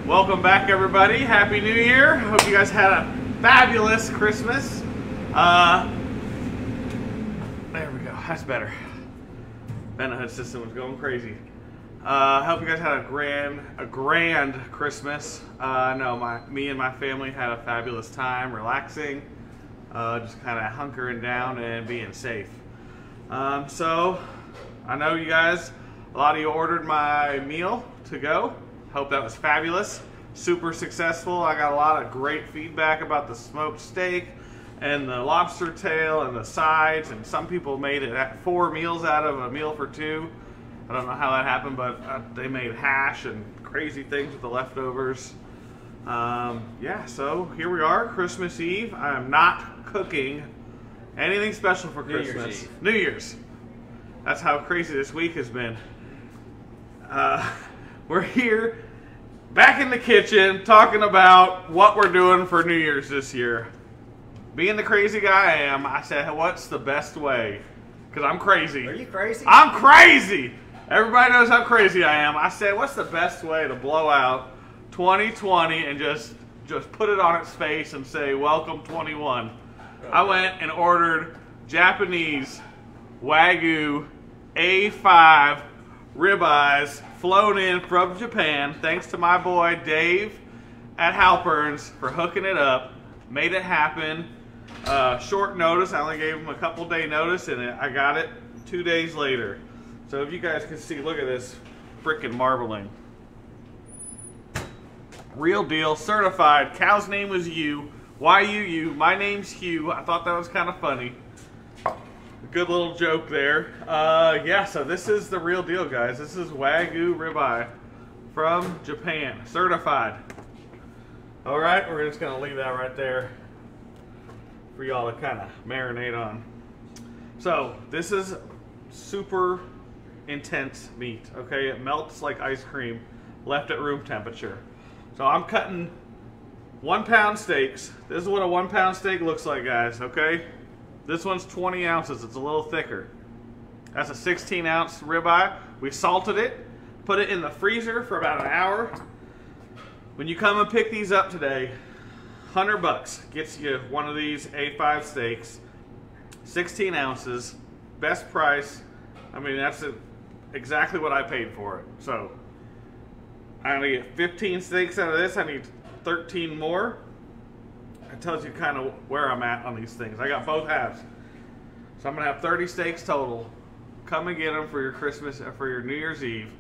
Welcome back, everybody. Happy New Year. Hope you guys had a fabulous Christmas. There we go. That's better. Vent system was going crazy. Hope you guys had a grand Christmas. No, me and my family had a fabulous time, relaxing, just kind of hunkering down and being safe. So I know you guys, a lot of you ordered my meal to go. Hope that was fabulous, super successful. I got a lot of great feedback about the smoked steak and the lobster tail and the sides, and some people made it at 4 meals out of a meal for 2. I don't know how that happened, but they made hash and crazy things with the leftovers. Yeah, so here we are, Christmas Eve. I am not cooking anything special for Christmas. New Year's. That's how crazy this week has been. We're here, back in the kitchen, talking about what we're doing for New Year's this year. Being the crazy guy I am, I said, what's the best way? Because I'm crazy. Are you crazy? I'm crazy! Everybody knows how crazy I am. I said, what's the best way to blow out 2020 and just put it on its face and say, welcome 21. Okay. I went and ordered Japanese Wagyu A5 ribeyes flown in from Japan, thanks to my boy Dave at Halpern's for hooking it up. Made it happen. Short notice. I only gave him a couple day notice, and I got it 2 days later. So if you guys can see, look at this freaking marbling. Real deal, certified. Cow's name was Hugh. Y-U-U. My name's Hugh. I thought that was kind of funny. Good little joke there. Yeah, so this is the real deal, guys. This is Wagyu ribeye from Japan, certified. All right, we're just gonna leave that right there for y'all to kind of marinate on. So this is super intense meat, okay? It melts like ice cream, left at room temperature. So I'm cutting 1 pound steaks. This is what a 1 pound steak looks like, guys, okay? This one's 20 ounces, it's a little thicker. That's a 16 ounce ribeye. We salted it, put it in the freezer for about an hour. When you come and pick these up today, 100 bucks gets you one of these A5 steaks, 16 ounces, best price. I mean, that's exactly what I paid for it. So, I'm gonna get 15 steaks out of this. I need 13 more. It tells you kind of where I'm at on these things. I got both halves. So I'm going to have 30 steaks total. Come and get them for your Christmas, for your New Year's Eve.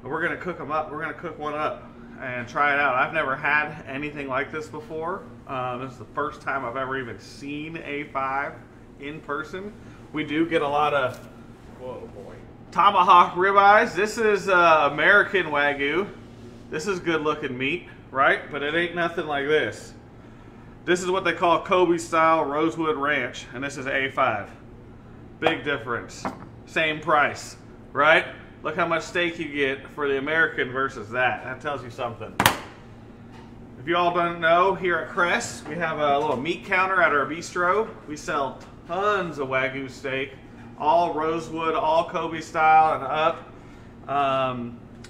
And we're going to cook them up. We're going to cook one up and try it out. I've never had anything like this before. This is the first time I've ever even seen A5 in person. We do get a lot of tomahawk ribeyes. This is American Wagyu. This is good looking meat, right? But it ain't nothing like this. This is what they call Kobe style Rosewood Ranch, and this is A5. Big difference. Same price, right? Look how much steak you get for the American versus that. That tells you something. If you all don't know, here at Crest, we have a little meat counter at our bistro. We sell tons of Wagyu steak, all Rosewood, all Kobe style and up.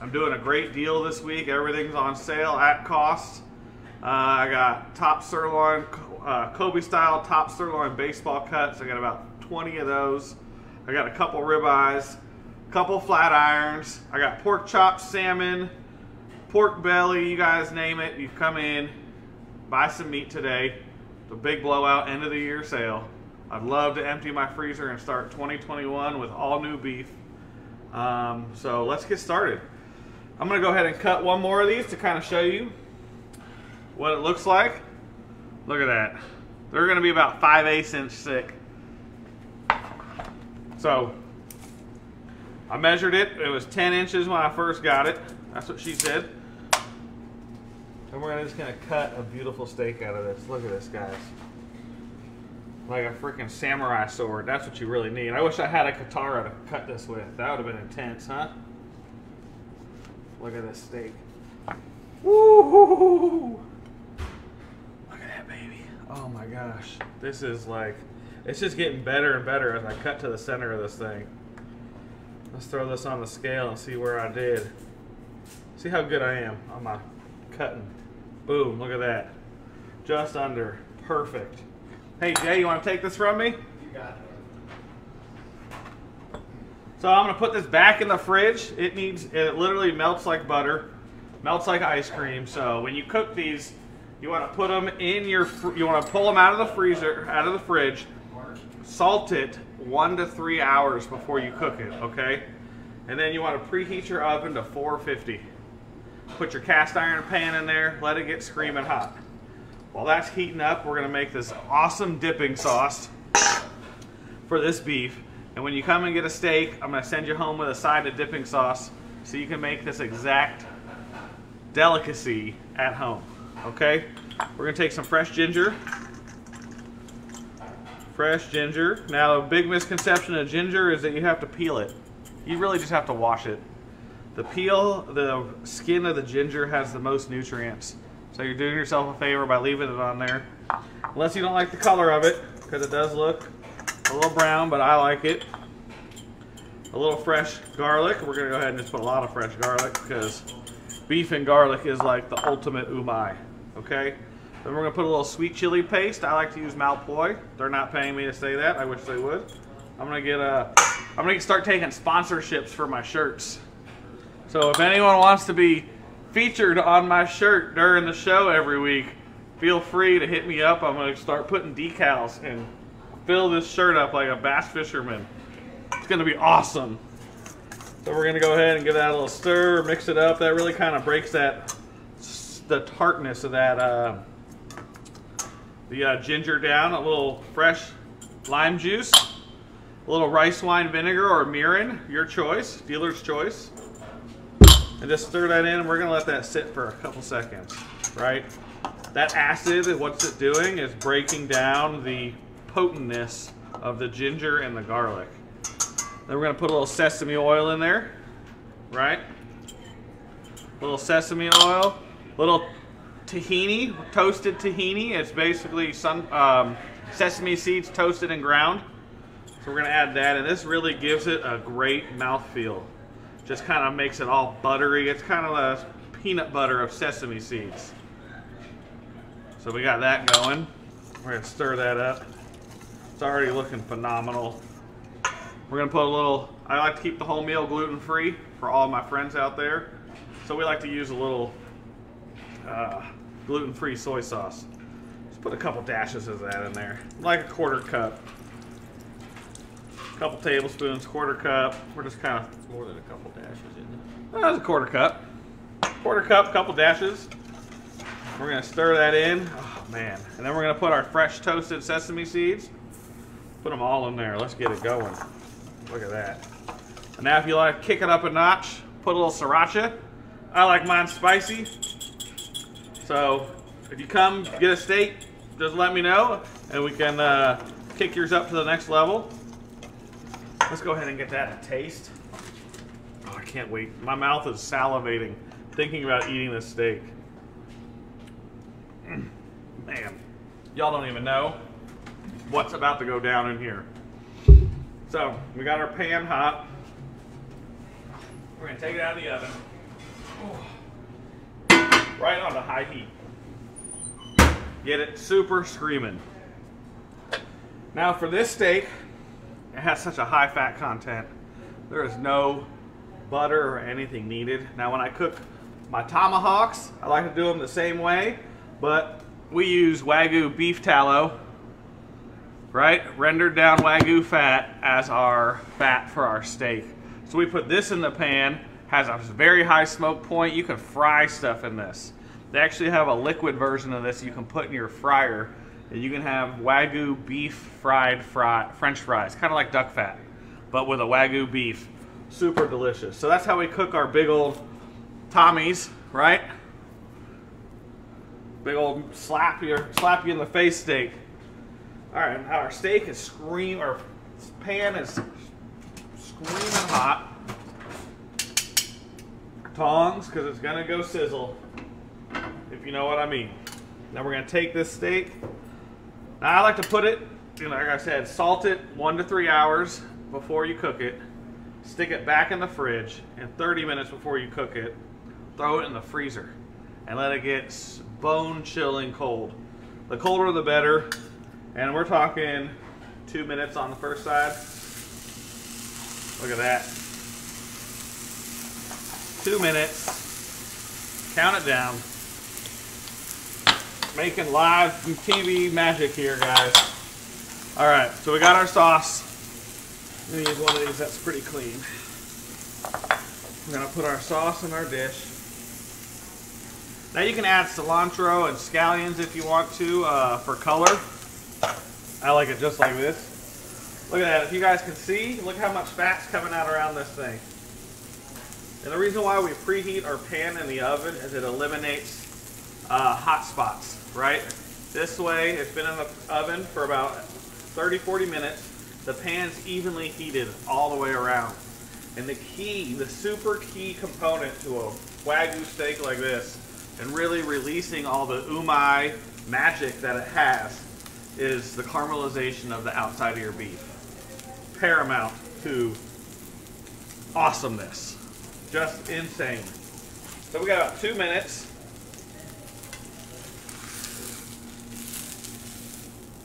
I'm doing a great deal this week. Everything's on sale at cost. I got top sirloin, Kobe style top sirloin baseball cuts. I got about 20 of those. I got a couple ribeyes, a couple flat irons. I got pork chops, salmon, pork belly, you guys name it. You've come in, buy some meat today. The big blowout end of the year sale. I'd love to empty my freezer and start 2021 with all new beef. So let's get started. I'm gonna go ahead and cut one more of these to kind of show you what it looks like. Look at that. They're gonna be about 5/8 inch thick. So I measured it. It was 10 inches when I first got it. That's what she said. And we're just gonna cut a beautiful steak out of this. Look at this, guys. Like a freaking samurai sword. That's what you really need. I wish I had a katana to cut this with. That would have been intense, huh? Look at this steak. Woo! Look at that baby. Oh my gosh. This is like, it's just getting better and better as I cut to the center of this thing. Let's throw this on the scale and see where I did. See how good I am on my cutting. Boom, look at that. Just under. Perfect. Hey Jay, you want to take this from me? You got it. So I'm going to put this back in the fridge. It literally melts like butter, melts like ice cream. So when you cook these, you want to put them in you want to pull them out of the freezer, out of the fridge, salt it 1 to 3 hours before you cook it, okay? And then you want to preheat your oven to 450. Put your cast iron pan in there, let it get screaming hot. While that's heating up, we're going to make this awesome dipping sauce for this beef. And when you come and get a steak, I'm going to send you home with a side of dipping sauce so you can make this exact delicacy at home, okay? We're going to take some fresh ginger. Fresh ginger. Now, a big misconception of ginger is that you have to peel it. You really just have to wash it. The skin of the ginger has the most nutrients. So you're doing yourself a favor by leaving it on there. Unless you don't like the color of it, because it does look a little brown, but I like it. A little fresh garlic. We're going to go ahead and just put a lot of fresh garlic because beef and garlic is like the ultimate umai. Okay? Then we're going to put a little sweet chili paste. I like to use Malpoi. They're not paying me to say that. I wish they would. I'm going to start taking sponsorships for my shirts. So if anyone wants to be featured on my shirt during the show every week, feel free to hit me up. I'm going to start putting decals and fill this shirt up like a bass fisherman. It's going to be awesome. So we're going to go ahead and give that a little stir, mix it up. That really kind of breaks the tartness of that the ginger down. A little fresh lime juice, a little rice wine vinegar or mirin, your choice, dealer's choice. And just stir that in, and we're gonna let that sit for a couple seconds, right? That acid, what's it doing is breaking down the potentness of the ginger and the garlic. Then we're gonna put a little sesame oil in there, right? A little sesame oil, little tahini, toasted tahini. It's basically sesame seeds toasted and ground. So we're gonna add that, and this really gives it a great mouthfeel. Just kind of makes it all buttery. It's kind of a peanut butter of sesame seeds. So we got that going. We're going to stir that up. It's already looking phenomenal. We're going to put a little, I like to keep the whole meal gluten-free for all my friends out there. So we like to use a little gluten-free soy sauce. Just put a couple dashes of that in there. Like a 1/4 cup. Couple tablespoons, 1/4 cup. We're just kind of, it's more than a couple dashes, isn't it? That's a 1/4 cup. 1/4 cup, couple dashes. We're gonna stir that in. Oh man! And then we're gonna put our fresh toasted sesame seeds. Put them all in there. Let's get it going. Look at that. And now, if you like to kick it up a notch, put a little sriracha. I like mine spicy. So if you come get a steak, just let me know, and we can kick yours up to the next level. Let's go ahead and get that a taste. Oh, I can't wait. My mouth is salivating thinking about eating this steak. Man, y'all don't even know what's about to go down in here. So, we got our pan hot. We're going to take it out of the oven. Right on to high heat. Get it super screaming. Now for this steak, it has such a high fat content. There is no butter or anything needed. Now when I cook My tomahawks, I like to do them the same way, but we use Wagyu beef tallow, right? Rendered down Wagyu fat as our fat for our steak. So we put this in the pan, has a very high smoke point. You can fry stuff in this. They actually have a liquid version of this you can put in your fryer, and you can have Wagyu beef fried French fries, kind of like duck fat, but with a Wagyu beef. Super delicious. So that's how we cook our big old Tommies, right? Big old slap you in the face steak. All right, now our steak is our pan is screaming hot. Tongs, because it's gonna go sizzle, if you know what I mean. Now we're gonna take this steak. Now I like to put it, like I said, salt it 1 to 3 hours before you cook it. Stick it back in the fridge, and 30 minutes before you cook it, throw it in the freezer and let it get bone-chilling cold. The colder the better, and we're talking 2 minutes on the first side. Look at that. 2 minutes. Count it down. Making live TV magic here, guys. All right, so we got our sauce. I'm gonna use one of these that's pretty clean. We're gonna put our sauce in our dish. Now you can add cilantro and scallions if you want to for color. I like it just like this. Look at that. If you guys can see, look how much fat's coming out around this thing. And the reason why we preheat our pan in the oven is it eliminates hot spots, right? This way, it's been in the oven for about 30-40 minutes. The pan's evenly heated all the way around. And the super key component to a Wagyu steak like this, and really releasing all the umai magic that it has, is the caramelization of the outside of your beef. Paramount to awesomeness. Just insane. So we got about 2 minutes.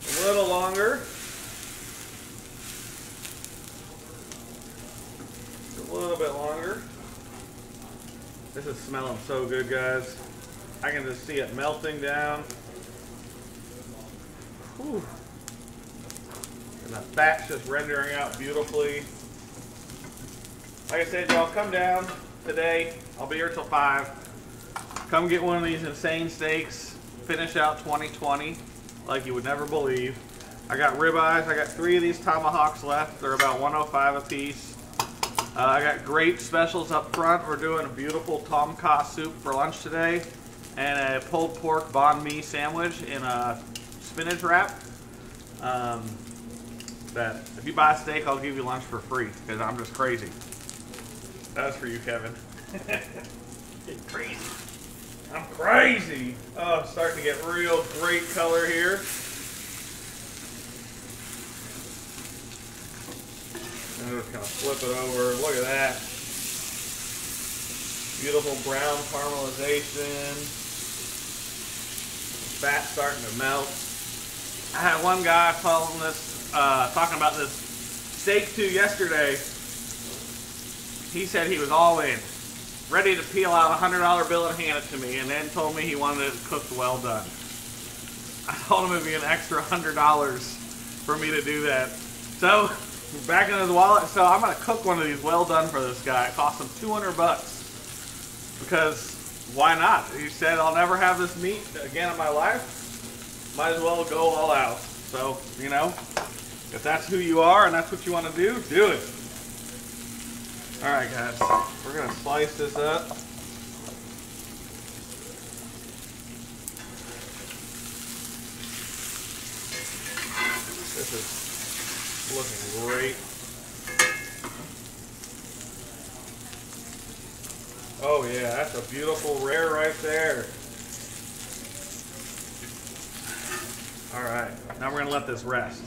A little longer. A little bit longer. This is smelling so good, guys. I can just see it melting down. Whew. And the fat's just rendering out beautifully. Like I said, y'all, come down today. I'll be here till 5. Come get one of these insane steaks. Finish out 2020 like you would never believe. I got ribeyes. I got 3 of these tomahawks left. They're about $105 a piece. I got great specials up front. We're doing a beautiful tom kha soup for lunch today, and a pulled pork banh mi sandwich in a spinach wrap. That if you buy a steak, I'll give you lunch for free because I'm just crazy. That's for you, Kevin. Get crazy. I'm crazy. Oh, it's starting to get real great color here. I'm just gonna flip it over. Look at that. Beautiful brown caramelization. Fat starting to melt. I had one guy following this, talking about this steak too yesterday. He said he was all in, ready to peel out a $100 bill and hand it to me, and then told me he wanted it cooked well done. I told him it'd be an extra $100 for me to do that. So, back in his wallet, so I'm gonna cook one of these well done for this guy. It cost him $200 because why not? He said, I'll never have this meat again in my life. Might as well go all out. So, you know, if that's who you are and that's what you want to do it. All right, guys, we're gonna slice this up. This is looking great. Oh yeah, that's a beautiful rare right there. All right, now we're gonna let this rest.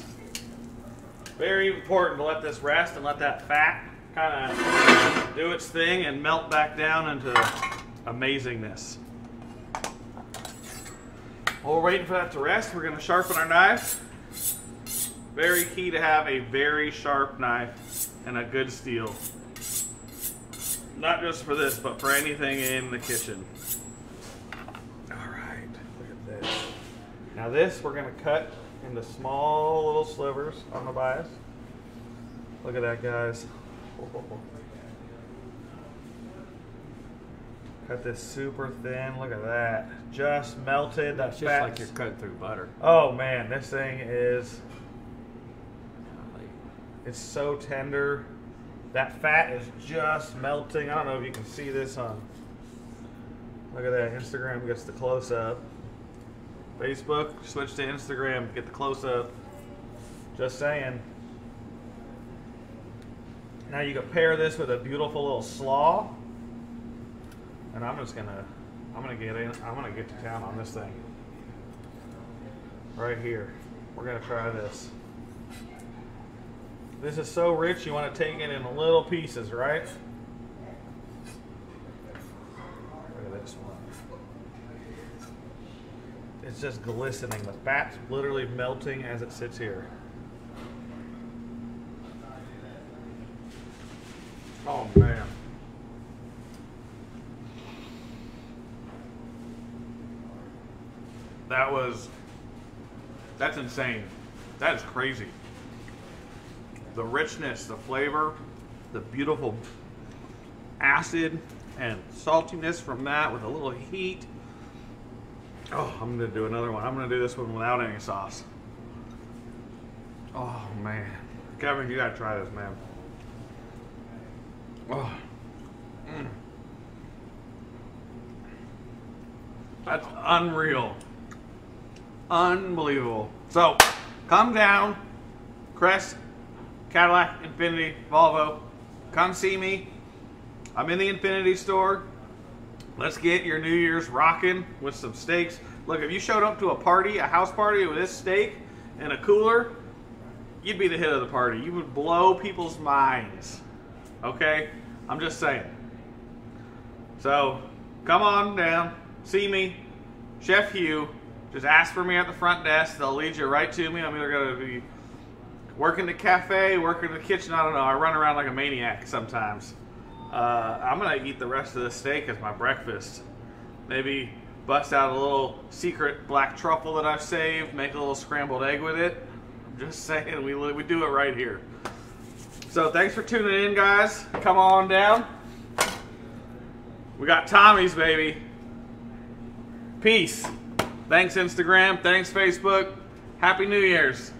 Very important to let this rest and let that fat kind of do its thing and melt back down into amazingness. While we're waiting for that to rest, we're gonna sharpen our knife. Very key to have a very sharp knife and a good steel. Not just for this, but for anything in the kitchen. All right, look at this. Now this we're gonna cut into small little slivers on the bias. Look at that, guys. Cut this super thin. Look at that. Just melted. That It's just like you're cutting through butter. Oh man, this thing is. It's so tender. That fat is just melting. I don't know if you can see this on. Look at that. Instagram gets the close up. Facebook, switch to Instagram, get the close up. Just saying. Now you can pair this with a beautiful little slaw. And I'm gonna get to town on this thing. Right here. We're gonna try this. This is so rich, you want to take it in little pieces, right? Look at this one. It's just glistening. The fat's literally melting as it sits here. Oh man. That's insane. That is crazy. The richness, the flavor, the beautiful acid and saltiness from that with a little heat. Oh, I'm gonna do another one. I'm gonna do this one without any sauce. Oh man. Kevin, you gotta try this, man. Oh. That's unreal. Unbelievable. So, come down, Crest, Cadillac, Infiniti, Volvo. Come see me. I'm in the Infiniti store. Let's get your New Year's rocking with some steaks. Look, if you showed up to a party, a house party with this steak and a cooler, you'd be the hit of the party. You would blow people's minds. Okay? I'm just saying. So, come on down. See me. Chef Hugh. Just ask for me at the front desk. They'll lead you right to me. I'm either going to be working the cafe, working the kitchen. I don't know. I run around like a maniac sometimes. I'm going to eat the rest of the steak as my breakfast. Maybe bust out a little secret black truffle that I've saved. Make a little scrambled egg with it. I'm just saying, we do it right here. So thanks for tuning in, guys. Come on down. We got Tommy's, baby. Peace. Thanks, Instagram. Thanks, Facebook. Happy New Year's.